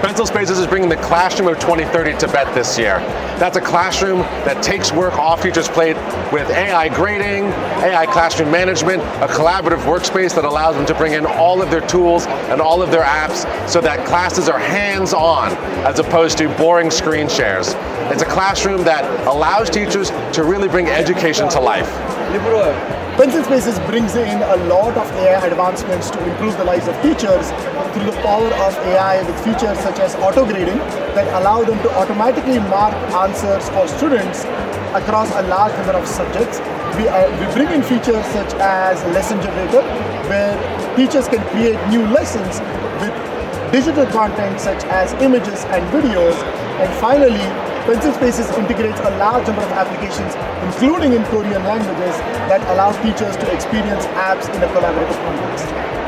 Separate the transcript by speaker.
Speaker 1: Pencil Spaces is bringing the Classroom of 2030 to Bett this year. That's a classroom that takes work off teachers' plate with AI grading, AI classroom management, a collaborative workspace that allows them to bring in all of their tools and all of their apps so that classes are hands-on as opposed to boring screen shares. It's a classroom that allows teachers to really bring education to life.
Speaker 2: Pencil Spaces brings in a lot of AI advancements to improve the lives of teachers through the power of AI with features such as auto-grading that allow them to automatically mark answers for students across a large number of subjects. We bring in features such as lesson generator, where teachers can create new lessons with digital content such as images and videos. And finally, Pencil Spaces integrates a large number of applications, including in Korean languages, that allow teachers to experience apps in a collaborative context.